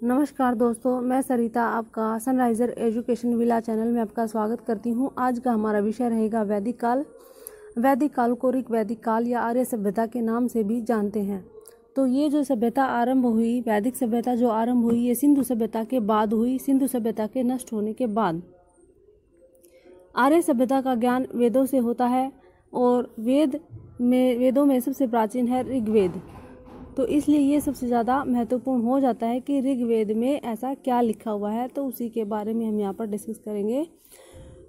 नमस्कार दोस्तों, मैं सरिता आपका सनराइजर एजुकेशन विला चैनल में आपका स्वागत करती हूं। आज का हमारा विषय रहेगा वैदिक काल। वैदिक काल को ऋग वैदिक काल या आर्य सभ्यता के नाम से भी जानते हैं। तो ये जो सभ्यता आरंभ हुई, वैदिक सभ्यता जो आरंभ हुई, ये सिंधु सभ्यता के बाद हुई। सिंधु सभ्यता के नष्ट होने के बाद आर्य सभ्यता का ज्ञान वेदों से होता है और वेदों में सबसे प्राचीन है ऋग्वेद। तो इसलिए ये सबसे ज़्यादा महत्वपूर्ण हो जाता है कि ऋग्वेद में ऐसा क्या लिखा हुआ है, तो उसी के बारे में हम यहाँ पर डिस्कस करेंगे।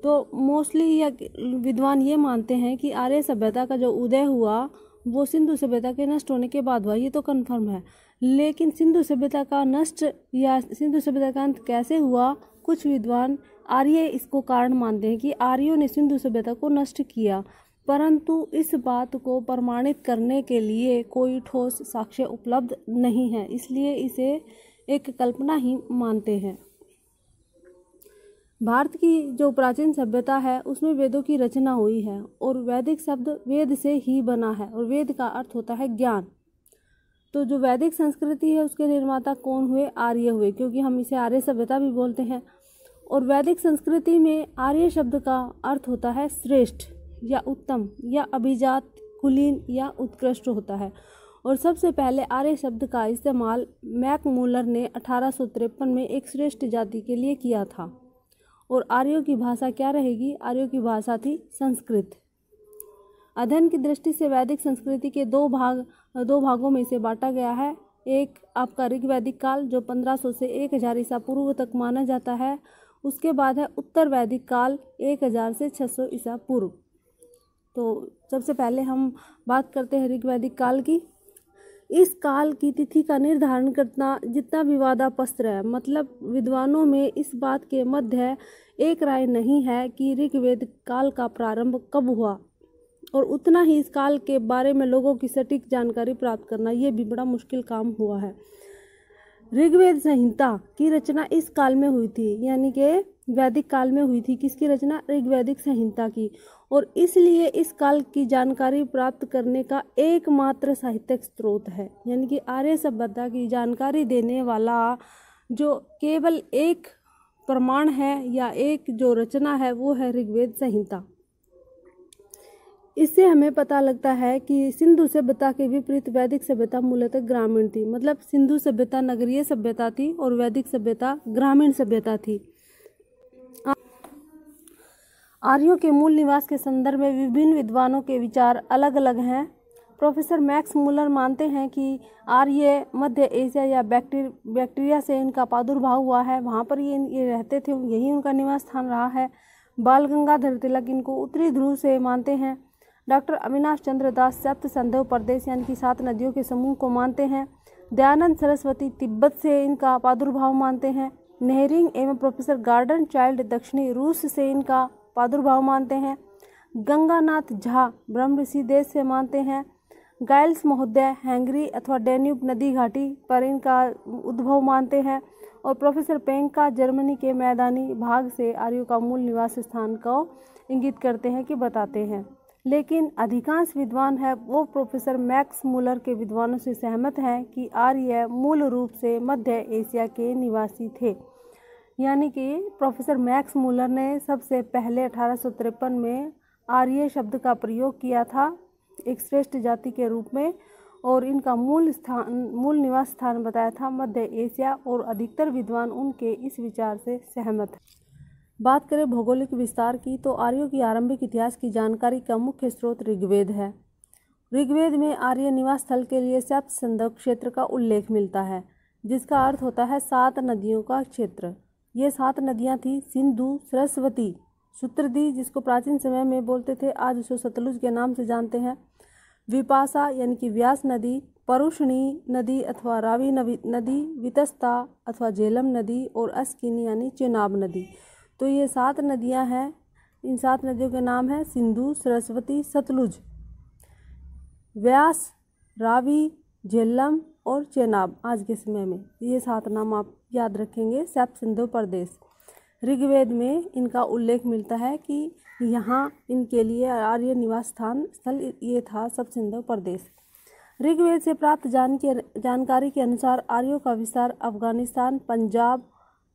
तो मोस्टली या विद्वान ये मानते हैं कि आर्य सभ्यता का जो उदय हुआ वो सिंधु सभ्यता के नष्ट होने के बाद हुआ, ये तो कन्फर्म है। लेकिन सिंधु सभ्यता का नष्ट या सिंधु सभ्यता का अंत कैसे हुआ, कुछ विद्वान आर्य इसको कारण मानते हैं कि आर्यों ने सिंधु सभ्यता को नष्ट किया, परंतु इस बात को प्रमाणित करने के लिए कोई ठोस साक्ष्य उपलब्ध नहीं है, इसलिए इसे एक कल्पना ही मानते हैं। भारत की जो प्राचीन सभ्यता है उसमें वेदों की रचना हुई है और वैदिक शब्द वेद से ही बना है और वेद का अर्थ होता है ज्ञान। तो जो वैदिक संस्कृति है उसके निर्माता कौन हुए? आर्य हुए, क्योंकि हम इसे आर्य सभ्यता भी बोलते हैं। और वैदिक संस्कृति में आर्य शब्द का अर्थ होता है श्रेष्ठ या उत्तम या अभिजात, कुलीन या उत्कृष्ट होता है। और सबसे पहले आर्य शब्द का इस्तेमाल मैकमूलर ने 1853 में एक श्रेष्ठ जाति के लिए किया था। और आर्यों की भाषा क्या रहेगी? आर्यों की भाषा थी संस्कृत। अध्ययन की दृष्टि से वैदिक संस्कृति के दो भागों में इसे बांटा गया है। एक आपका ऋग वैदिक काल जो 1500 से 1000 ईसा पूर्व तक माना जाता है। उसके बाद है उत्तर वैदिक काल 1000 से 600 ईसा पूर्व। तो सबसे पहले हम बात करते हैं ऋग वैदिक काल की। इस काल की तिथि का निर्धारण करना जितना विवादास्पद है, मतलब विद्वानों में इस बात के मध्य एक राय नहीं है कि ऋग्वेद काल का प्रारंभ कब हुआ, और उतना ही इस काल के बारे में लोगों की सटीक जानकारी प्राप्त करना ये भी बड़ा मुश्किल काम हुआ है। ऋग्वेद संहिता की रचना इस काल में हुई थी, यानी कि वैदिक काल में हुई थी। किसकी रचना? ऋग्वैदिक संहिता की। और इसलिए इस काल की जानकारी प्राप्त करने का एकमात्र साहित्यिक स्रोत है, यानी कि आर्य सभ्यता की जानकारी देने वाला जो केवल एक प्रमाण है या एक जो रचना है वो है ऋग्वेद संहिता। इससे हमें पता लगता है कि सिंधु सभ्यता के विपरीत वैदिक सभ्यता मूलतः ग्रामीण थी। मतलब सिंधु सभ्यता नगरीय सभ्यता थी और वैदिक सभ्यता ग्रामीण सभ्यता थी। आर्यों के मूल निवास के संदर्भ में विभिन्न विद्वानों के विचार अलग अलग हैं। प्रोफेसर मैक्स मूलर मानते हैं कि आर्य मध्य एशिया या बैक्टीरिया से इनका प्रादुर्भाव हुआ है, वहाँ पर ये रहते थे, यही उनका निवास स्थान रहा है। बाल गंगाधर तिलक इनको उत्तरी ध्रुव से मानते हैं। डॉक्टर अविनाश चंद्र दास सप्त सिंधु प्रदेश यानी कि 7 नदियों के समूह को मानते हैं। दयानंद सरस्वती तिब्बत से इनका प्रादुर्भाव मानते हैं। नेहरिंग एवं प्रोफेसर गार्डन चाइल्ड दक्षिणी रूस से इनका प्रादुर्भाव मानते हैं। गंगानाथ झा ब्रह्मऋषि देश से मानते हैं। गाइल्स महोदय हैंगरी अथवा डेन्यूब नदी घाटी पर इनका उद्भव मानते हैं। और प्रोफेसर पेंका जर्मनी के मैदानी भाग से आर्यों का मूल निवास स्थान को इंगित करते हैं कि बताते हैं। लेकिन अधिकांश विद्वान है वो प्रोफेसर मैक्स मूलर के विद्वानों से सहमत हैं कि आर्य मूल रूप से मध्य एशिया के निवासी थे। यानी कि प्रोफेसर मैक्स मूलर ने सबसे पहले 1853 में आर्य शब्द का प्रयोग किया था एक श्रेष्ठ जाति के रूप में, और इनका मूल निवास स्थान बताया था मध्य एशिया, और अधिकतर विद्वान उनके इस विचार से सहमत हैं। बात करें भौगोलिक विस्तार की, तो आर्यों की आरंभिक इतिहास की जानकारी का मुख्य स्रोत ऋग्वेद है। ऋग्वेद में आर्य निवास स्थल के लिए सप्त सिंधु क्षेत्र का उल्लेख मिलता है, जिसका अर्थ होता है 7 नदियों का क्षेत्र। ये 7 नदियाँ थी सिंधु, सरस्वती, शुत्रदी जिसको प्राचीन समय में बोलते थे, आज उसे सतलुज के नाम से जानते हैं, विपाशा यानी कि व्यास नदी, परुष्णी नदी अथवा रावी नदी, वितस्ता अथवा झेलम नदी, और अस्किनी यानी चेनाब नदी। तो ये 7 नदियां हैं। इन 7 नदियों के नाम हैं सिंधु, सरस्वती, सतलुज, व्यास, रावी, झेलम और चेनाब। आज के समय में ये 7 नाम आप याद रखेंगे। सप्त सिंधु प्रदेश, ऋग्वेद में इनका उल्लेख मिलता है कि यहाँ इनके लिए आर्य निवास स्थल ये था सप्त सिंधु प्रदेश। ऋग्वेद से प्राप्त जानकारी के अनुसार आर्यों का विस्तार अफगानिस्तान, पंजाब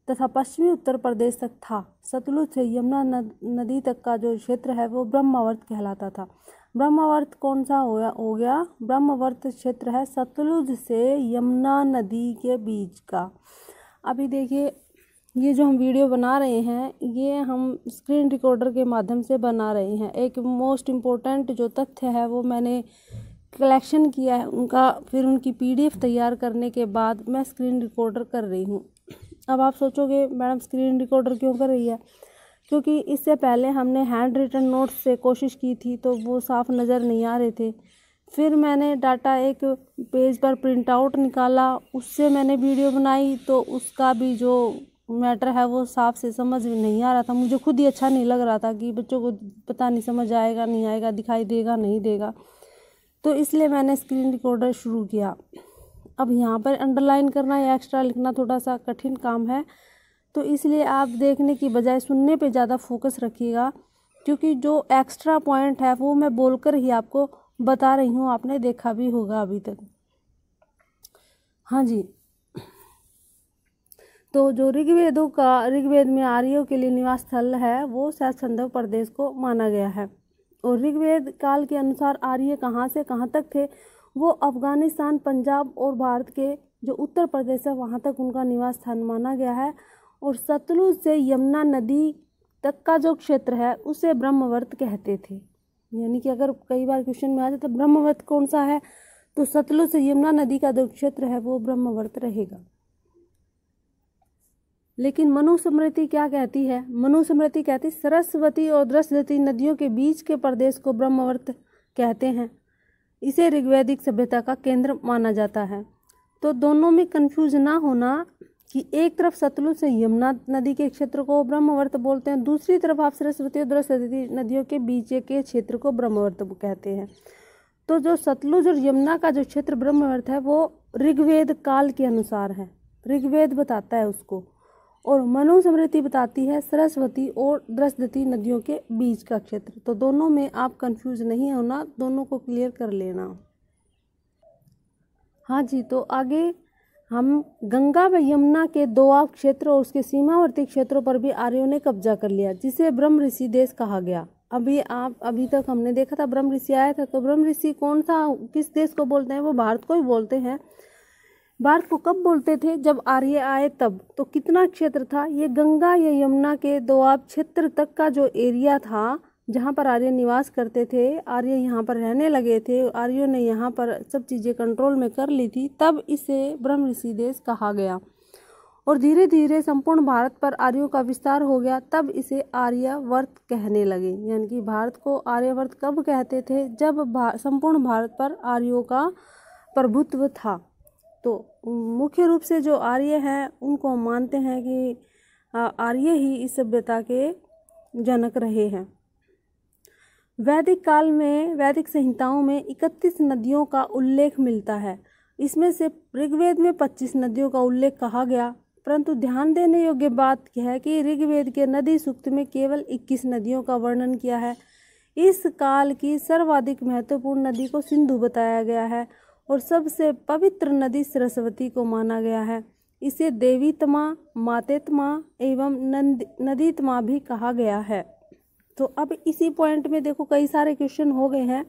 तथा पश्चिमी उत्तर प्रदेश तक था। सतलुज से यमुना नदी तक का जो क्षेत्र है वो ब्रह्मावर्त कहलाता था। ब्रह्मावर्त कौन सा हो गया? ब्रह्मावर्त क्षेत्र है सतलुज से यमुना नदी के बीच का। अभी देखिए, ये जो हम वीडियो बना रहे हैं ये हम स्क्रीन रिकॉर्डर के माध्यम से बना रहे हैं। एक मोस्ट इम्पोर्टेंट जो तथ्य है वो मैंने कलेक्शन किया है उनका, फिर उनकी PDF तैयार करने के बाद मैं स्क्रीन रिकॉर्डर कर रही हूँ। अब आप सोचोगे मैडम स्क्रीन रिकॉर्डर क्यों कर रही है? क्योंकि इससे पहले हमने हैंड रिटन नोट्स से कोशिश की थी तो वो साफ नज़र नहीं आ रहे थे। फिर मैंने डाटा एक पेज पर प्रिंट आउट निकाला, उससे मैंने वीडियो बनाई तो उसका भी जो मैटर है वो साफ से समझ में नहीं आ रहा था। मुझे खुद ही अच्छा नहीं लग रहा था कि बच्चों को पता नहीं समझ आएगा नहीं आएगा, दिखाई देगा नहीं देगा, तो इसलिए मैंने स्क्रीन रिकॉर्डर शुरू किया। अब यहाँ पर अंडरलाइन करना या एक्स्ट्रा लिखना थोड़ा सा कठिन काम है, तो इसलिए आप देखने की बजाय सुनने पे ज़्यादा फोकस रखिएगा, क्योंकि जो एक्स्ट्रा पॉइंट है वो मैं बोलकर ही आपको बता रही हूँ, आपने देखा भी होगा अभी तक। हाँ जी, तो जो ऋग्वेद में आर्यों के लिए निवास स्थल है वो शायद सिंधु प्रदेश को माना गया है। और ऋग्वेद काल के अनुसार आर्य कहाँ से कहाँ तक थे? वो अफगानिस्तान, पंजाब और भारत के जो उत्तर प्रदेश है वहाँ तक उनका निवास स्थान माना गया है। और सतलुज से यमुना नदी तक का जो क्षेत्र है उसे ब्रह्मावर्त कहते थे। यानी कि अगर कई बार क्वेश्चन में आ जाए तो ब्रह्मावर्त कौन सा है, तो सतलुज से यमुना नदी का जो क्षेत्र है वो ब्रह्मावर्त रहेगा। लेकिन मनुस्मृति क्या कहती है? मनुस्मृति कहती सरस्वती और दृश्यवती नदियों के बीच के प्रदेश को ब्रह्मावर्त कहते हैं। इसे ऋग्वैदिक सभ्यता का केंद्र माना जाता है। तो दोनों में कंफ्यूज ना होना कि एक तरफ सतलुज से यमुना नदी के क्षेत्र को ब्रह्मावर्त बोलते हैं, दूसरी तरफ आप सरस्वती और दृश्यवती नदियों के बीच के क्षेत्र को ब्रह्मावर्त कहते हैं। तो जो सतलुज और यमुना का जो क्षेत्र ब्रह्मावर्त है वो ऋग्वेद काल के अनुसार है, ऋग्वेद बताता है उसको, और मनुस्मृति बताती है सरस्वती और दृश्यवती नदियों के बीच का क्षेत्र। तो दोनों में आप कंफ्यूज नहीं होना, दोनों को क्लियर कर लेना। हाँ जी, तो आगे हम गंगा व यमुना के दोआब क्षेत्र और उसके सीमावर्ती क्षेत्रों पर भी आर्यों ने कब्जा कर लिया, जिसे ब्रह्म ऋषि देश कहा गया। अभी तक हमने देखा था ब्रह्म ऋषि आया था, तो ब्रह्म ऋषि कौन सा किस देश को बोलते हैं? वो भारत को ही बोलते हैं। भारत को कब बोलते थे? जब आर्य आए तब। तो कितना क्षेत्र था ये? गंगा या यमुना के दोआब क्षेत्र तक का जो एरिया था जहाँ पर आर्य निवास करते थे, आर्य यहाँ पर रहने लगे थे, आर्यों ने यहाँ पर सब चीज़ें कंट्रोल में कर ली थी, तब इसे ब्रह्म ऋषि देश कहा गया। और धीरे धीरे संपूर्ण भारत पर आर्यों का विस्तार हो गया, तब इसे आर्यावर्त कहने लगे। यानी कि भारत को आर्यावर्त कब कहते थे? जब संपूर्ण भारत पर आर्यों का प्रभुत्व था। तो मुख्य रूप से जो आर्य हैं उनको मानते हैं कि आर्य ही इस सभ्यता के जनक रहे हैं। वैदिक काल में वैदिक संहिताओं में 31 नदियों का उल्लेख मिलता है। इसमें से ऋग्वेद में 25 नदियों का उल्लेख कहा गया, परंतु ध्यान देने योग्य बात यह है कि ऋग्वेद के नदी सूक्त में केवल 21 नदियों का वर्णन किया है। इस काल की सर्वाधिक महत्वपूर्ण नदी को सिंधु बताया गया है और सबसे पवित्र नदी सरस्वती को माना गया है। इसे देवीतमा, मातेतमा एवं नदीतमा भी कहा गया है। तो अब इसी पॉइंट में देखो कई सारे क्वेश्चन हो गए हैं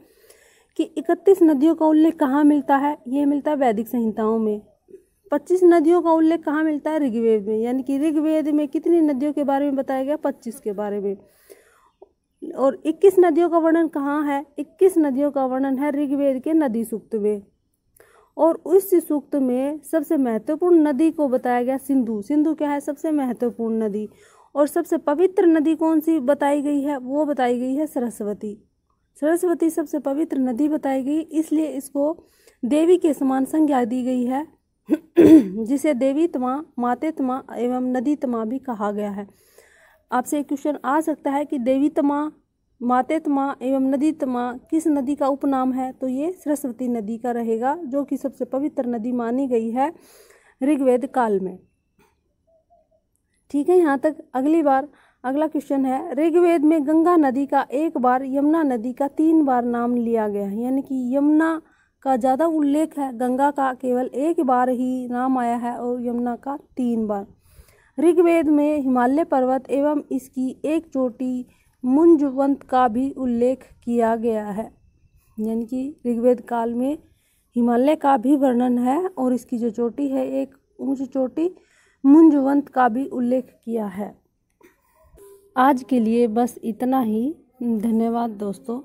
कि 31 नदियों का उल्लेख कहाँ मिलता है? ये मिलता है वैदिक संहिताओं में। 25 नदियों का उल्लेख कहाँ मिलता है? ऋग्वेद में। यानी कि ऋग्वेद में कितनी नदियों के बारे में बताया गया? 25 के बारे में। और 21 नदियों का वर्णन कहाँ है? 21 नदियों का वर्णन है ऋग्वेद के नदी सूक्त में। और उस सूक्त में सबसे महत्वपूर्ण नदी को बताया गया सिंधु। सिंधु क्या है? सबसे महत्वपूर्ण नदी। और सबसे पवित्र नदी कौन सी बताई गई है? वो बताई गई है सरस्वती। सरस्वती सबसे पवित्र नदी बताई गई, इसलिए इसको देवी के समान संज्ञा दी गई है जिसे देवीतमा, मातेतमा एवं नदीतमा भी कहा गया है। आपसे एक क्वेश्चन आ सकता है कि देवीतमा, मातेतमा एवं नदीतमा किस नदी का उपनाम है? तो ये सरस्वती नदी का रहेगा, जो कि सबसे पवित्र नदी मानी गई है ऋग्वेद काल में। ठीक है, यहाँ तक। अगला क्वेश्चन है, ऋग्वेद में गंगा नदी का एक बार, यमुना नदी का 3 बार नाम लिया गया है। यानी कि यमुना का ज़्यादा उल्लेख है। गंगा का केवल एक बार ही नाम आया है और यमुना का 3 बार। ऋग्वेद में हिमालय पर्वत एवं इसकी एक चोटी मुंजवंत का भी उल्लेख किया गया है। यानी कि ऋग्वेद काल में हिमालय का भी वर्णन है और इसकी जो चोटी है, एक ऊंची चोटी मुंजवंत का भी उल्लेख किया है। आज के लिए बस इतना ही। धन्यवाद दोस्तों।